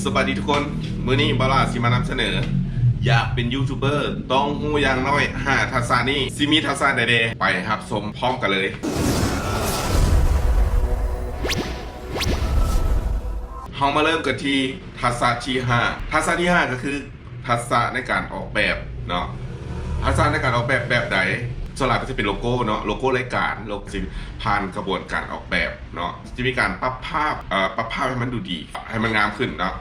สวัสดีทุกคนมื้อนี้บาร่าสิมานำเสนออยากเป็นยูทูบเบอร์ต้องหูอย่างน้อย5ทักษะนี้สิมีทักษะใดๆไปครับชมพร้อมกันเลยเฮามาเริ่มกันที่ทักษะที่5ทักษะที่5ก็คือทักษะในการออกแบบเนาะทักษะในการออกแบบใดส่วนหลักก็จะเป็นโลโก้เนาะโลโก้รายการโลโก้จะผ่านกระบวนการออกแบบเนาะจะมีการปรับภาพให้มันดูดีให้มันงามขึ้นเนาะ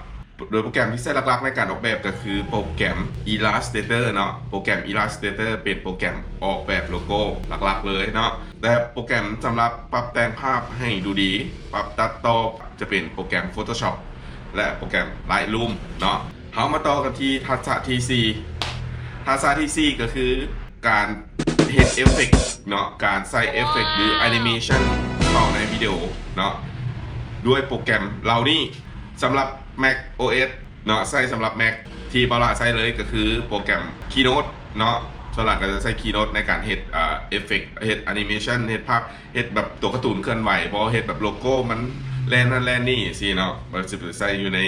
โดยโปรแกรมที่ใช้หลักๆในการออกแบบก็คือโปรแกรม Illustrator เนาะโปรแกรม Illustrator เป็นโปรแกรมออกแบบโลโก้หลักๆเลยเนาะแต่โปรแกรมสำหรับปรับแต่งภาพให้ดูดีปรับตัดต่อจะเป็นโปรแกรม Photoshop และโปรแกรม Lightroom เนาะเรามาต่อกันที่ทักษะที่4ทักษะที่4ก็คือการเห็นเอฟเฟกต์เนาะการใส่เอฟเฟกต์หรือแอนิเมชันเข้าในวิดีโอเนาะด้วยโปรแกรมเหล่านี้สำหรับ Mac OS เนาะใส่สำหรับ Mac ที่บาร่าใช้เลยก็คือโปรแกรม Keynote เนาะส่วนหลักก็จะใช้ Keynote ในการเห็นเอฟเฟกต์เห็นแอนิเมชันเห็นภาพเห็นแบบตัวการ์ตูนเคลื่อนไหวเพราะเห็นแบบโลโก้มันแลนนั่นแลนนี่สิเนาะมันจะใส่อยู่ใน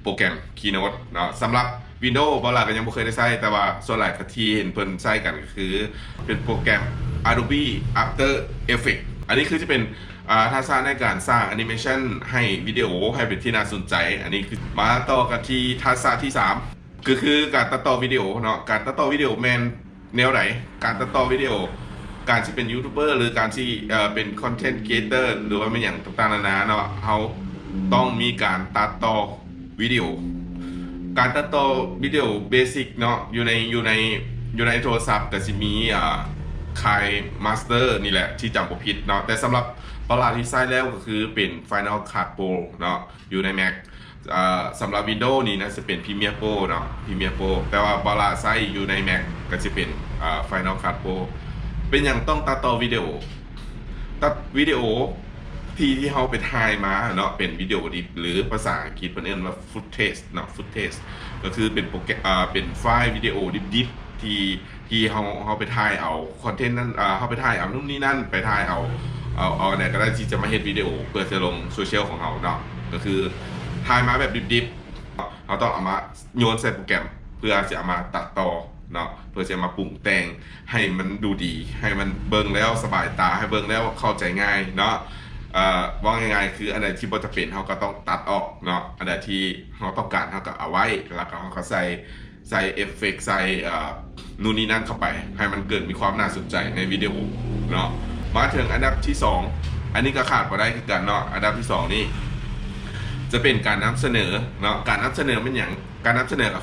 โปรแกรม Keynote เนาะสำหรับ Windows บาร่าก็ยังไม่เคยได้ใช้แต่ว่าส่วนหลายที่เห็นเพิ่นใช้กันก็คือเป็นโปรแกรม Adobe After Effects อันนี้คือจะเป็นทักษะในการสร้างแอนิเมชันให้วิดีโอให้เป็นที่น่าสนใจอันนี้คือมาต่อกันที่ทักษะที่3ก็คือการตัดต่อวิดีโอเนาะการตัดต่อวิดีโอแมนแนวไหนการตัดต่อวิดีโอการที่เป็นยูทูบเบอร์หรือการที่เป็นคอนเทนต์ครีเอเตอร์หรือว่าเป็นอย่างต่างๆนานาเนาะเขาต้องมีการตัดต่อวิดีโอการตัดต่อวิดีโอเบสิกเนาะอยู่ในโทรศัพท์แต่จะมีคายมาสเตอร์นี่แหละที่จำบ่ผิดเนาะแต่สำหรับบาร่าที่ใช้แล้วก็คือเป็น Final Cut Pro เนาะอยู่ใน Mac สำหรับ Windows นี่นะจะเป็น Premiere Pro เนาะ Premiere Pro แต่ว่าบาร่าใช้อยู่ใน Mac ก็จะเป็นFinal Cut Pro เป็นอย่างต้องตัดต่อวิดีโอที่เขาไปถ่ายมาเนาะเป็นวิดีโอดิบหรือภาษาอังกฤษเรียกว่า footage เนาะ footage ก็คือเป็นโปรแกรมเป็นไฟล์วิดีโอดิบที่เขาไปถ่ายเอาคอนเทนต์นั้นเขาไปถ่ายเอานู่นนี่นั่นไปถ่ายเอาเนี่ยก็ได้ที่จะมาเฮ็ดวิดีโอเพื่อจะลงโซเชียลของเขาเนาะก็คือถ่ายมาแบบดิบๆเขาต้องเอามาโยนใส่โปรแกรมเพื่อจะเอามาตัดต่อเนาะเพื่อจะมาปรุงแต่งให้มันดูดีให้มันเบิ่งแล้วสบายตาให้เบิ่งแล้วเข้าใจง่ายเนาะว่าง่ายๆคืออันไหนที่บ่จำเป็นเขาก็ต้องตัดออกเนาะอันไหนที่เขาต้องการเขาก็เอาไว้แล้วก็เขาก็ใส่เอฟเฟกต์ใส่นู่นนี่นั่นเข้าไปให้มันเกิดมีความน่าสนใจในวิดีโอเนาะมาถึงอันดับที่2อันนี้ก็ขาดบ่ได้คือกันเนาะอันดับที่2นี่จะเป็นการนำเสนอเนาะการนำเสนอเป็นอย่างการนำเสนอก็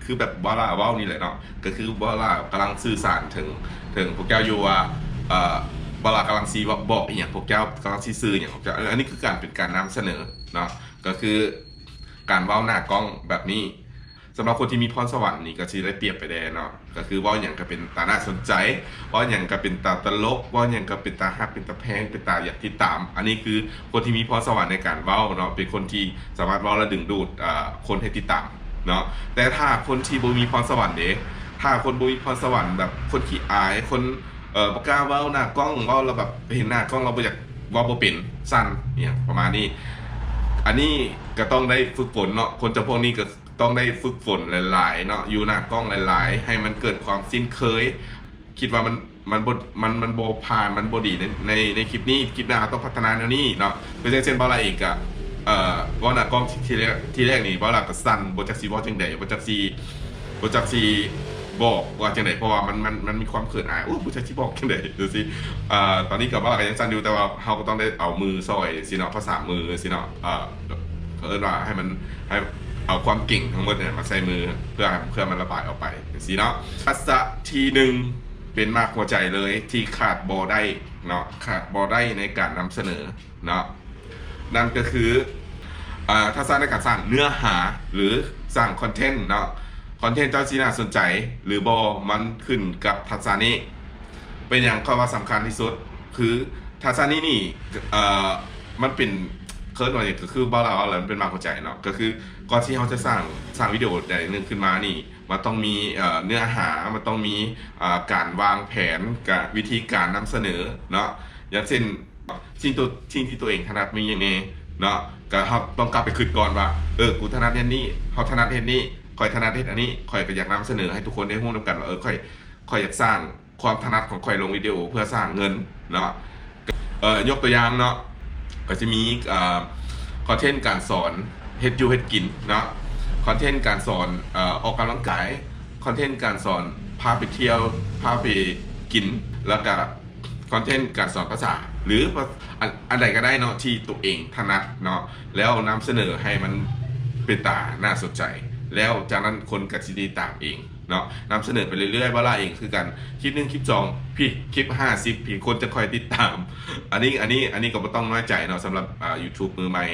คือแบบบาร่าเว้านี่แหละเนาะก็คือบาร่ากำลังสื่อสารถึงพวกแก้วอยู่ว่าบาร่ากำลังซีบอกอย่างพวกแก้วกำลังซีสื่ออย่างพวกแก้วอันนี้คือการเป็นการนำเสนอเนาะก็คือการเว้าหน้ากล้องแบบนี้สำหรับคนที่มีพรสวรรค์นี่ก็จะได้เปรียบไปได้เนาะก็คือว่าอย่างก็เป็นตาน่าสนใจว่าอย่างก็เป็นตาตลกว่าอย่างก็เป็นตาฮักเป็นตาแพงเป็นตาอยากติดตามอันนี้คือคนที่มีพรสวรรค์ในการเว้าเนาะเป็นคนที่สามารถเว้าและดึงดูดคนให้ติดตามเนาะแต่ถ้าคนที่บ่มีพรสวรรค์เด้ถ้าคนบ่มีพรสวรรค์แบบคนขี้อายคนบ่กล้าเว้าหน้ากล้องเว้าแล้วแบบเห็นหน้ากล้องเราบ่อยากเว้าบ่เป็นสั้นเนี่ยประมาณนี้อันนี้ก็ต้องได้ฝึกฝนเนาะคนจำพวกนี้ก็ต้องได้ฝึกฝนหลายๆเนาะอยู่หน้ากล้องหลายๆให้มันเกิดความสิ้นเคยคิดว่ามันโบผ่านมันโบดีในคลิปนี้คลิปหน้าต้องพัฒนาแนวนี้เนาะเป็นเช่นบาร่าอีกอะว่าหน้ากล้องที่แรกนี่บาร่าก็สั่นโบจักซีว่าจังใดโบจักซีบอกว่าจังใดเพราะว่ามันมีความเขินอายโอ้โบจักซีบอกจังใดดูสิตอนนี้กับบาร่าก็ยังสั่นอยู่แต่ว่าเราก็ต้องได้เอามือซอยสิเนาะภาษามือสิเนาะเอิ้นว่าให้เอาความเก่งทั้งหมดเนี่ยมาใส่มือเพื่อมันระบายออกไปสิเนาะทักษะที่1เป็นมากหัวใจเลยที่ขาดบ่ได้เนาะขาดบ่ได้ในการนำเสนอเนาะนั่นก็คือทักษะในการสร้างเนื้อหาหรือสร้างคอนเทนต์เนาะคอนเทนต์เจ้าที่น่าสนใจหรือบ่มันขึ้นกับทักษะนี้เป็นอย่างข้อว่าสำคัญที่สุดคือทักษะนี้นี่มันเป็นเคิร์ดหน่อยก็คือบาร่าอะไรมันเป็นมากหัวใจเนาะก็คือก่อนที่เขาจะสร้างวิดีโอใดหนึ่งขึ้นมานี่มันต้องมีเนื้อหามันต้องมีการวางแผนกับวิธีการนำเสนอเนาะอย่างเช่นสิ่งที่ตัวเองถนัดมีอย่างนี้เนาะ ก็เขาต้องกลับไปคิดก่อนว่ากูถนัดเฮ็ดนี้เขาถนัดเฮ็ดนี้คอยถนัดเฮ็ดอันนี้คอยก็อยากนำเสนอให้ทุกคนได้รู้นำกันว่าคอยอยากสร้างความถนัดของคอยลงวิดีโอเพื่อสร้างเงินเนาะยกตัวอย่างเนาะก็จะมีคอนเทนต์การสอนเฮ็ดอยู่เฮ็ดกินเนาะคอนเทนต์การสอนออกกำลังกายคอนเทนต์การสอนพาไปเที่ยวพาไปกินแล้วก็คอนเทนต์การสอนภาษาหรืออันใดก็ได้เนาะที่ตัวเองถนัดเนาะแล้วนำเสนอให้มันเป็นตาน่าสนใจแล้วจากนั้นคนก็สิติดตามเองเนาะนำเสนอไปเรื่อยๆว่าล่าเองคือกันคลิป1คลิป2พี่คลิป50พี่คนจะคอยติดตามอันนี้ก็ไม่ต้องน้อยใจเนาะสำหรับYouTube มือใหม่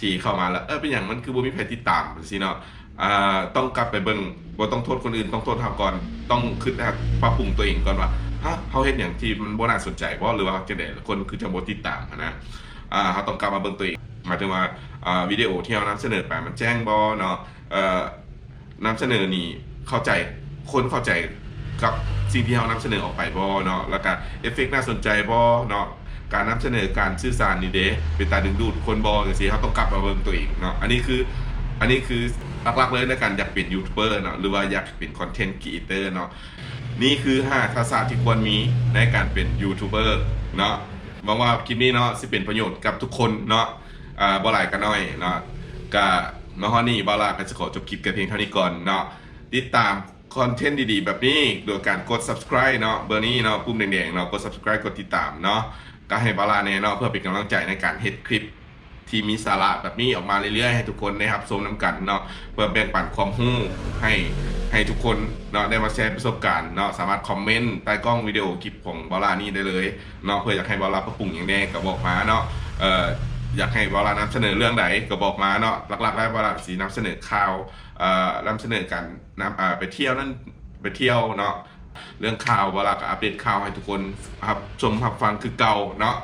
ที่เข้ามาแล้วเป็นอย่างมันคือบ่มีใครติดตามสิเนาะต้องกลับไปเบิ่งบ่ต้องโทษคนอื่นต้องโทษเฮาก่อนต้องคิดปรับปรุงตัวเองก่อนว่าเฮาเฮ็ดอย่างที่มันบ่น่าสนใจบ่หรือว่าจังได๋คนคือจะบ่ติดตามนะเฮาต้องกลับมาเบิ่งตัวเองหมายถึงว่าวิดีโอที่เรานำเสนอไปมันแจ้งบ่เนาะนำเสนอนี่เข้าใจคนเข้าใจกับสิ่งที่เรานำเสนอออกไปบ่เนาะแล้วก็เอฟเฟกต์น่าสนใจบ่เนาะการนำเสนอการสื่อสารนี่เด้เป็นตาดึงดูดคนบ่จังซี่เฮาต้องกลับมาเบิ่งตัวเองเนาะอันนี้คือหลักๆเลยในการอยากเป็นยูทูบเบอร์เนาะหรือว่าอยากเป็นคอนเทนต์ครีเอเตอร์เนาะนี่คือ5ทักษะที่ควรมีในการเป็นยูทูบเบอร์เนาะหวังว่าคลิปนี้เนาะสิเป็นประโยชน์กับทุกคนเนาะบ่หลายก็น้อยเนาะก็มาฮอดนี้บ่ลาก็จะขอจบคลิปกันเพียงเท่านี้ก่อนเนาะติดตามคอนเทนต์ดีๆแบบนี้โดยการกด subscribe เนาะเบอร์นี้เนาะปุ่มแดงๆเนาะกด subscribe กดติดตามเนาะก็ให้บาลาเนี่ยเนาะเพื่อเป็นกำลังใจในการเฮ็ดคลิปที่มีสาระแบบนี้ออกมาเรื่อยๆให้ทุกคนได้รับชมน้ำกันเนาะเพื่อแบ่งปันความรู้ให้ทุกคนเนาะได้มาแชร์ประสบการณ์เนาะสามารถคอมเมนต์ใต้กล้องวิดีโอคลิปของบาลานี่ได้เลยเนาะเพื่ออยากให้บาลาปรับปรุงอย่างแน่ก็บอกมาเนาะอยากให้บาลานำเสนอเรื่องใดก็บอกมาเนาะหลักๆแล้วบาลาสีนำเสนอข่าวนำเสนอการไปเที่ยวนั่นไปเที่ยวเนาะเรื่องข่าวบาลาก็อัปเดตข่าวให้ทุกคนรับชมรับฟังคือเก่าเนาะ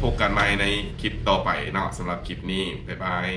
พบกันใหม่ในคลิปต่อไปเนาะสำหรับคลิปนี้บ๊ายบาย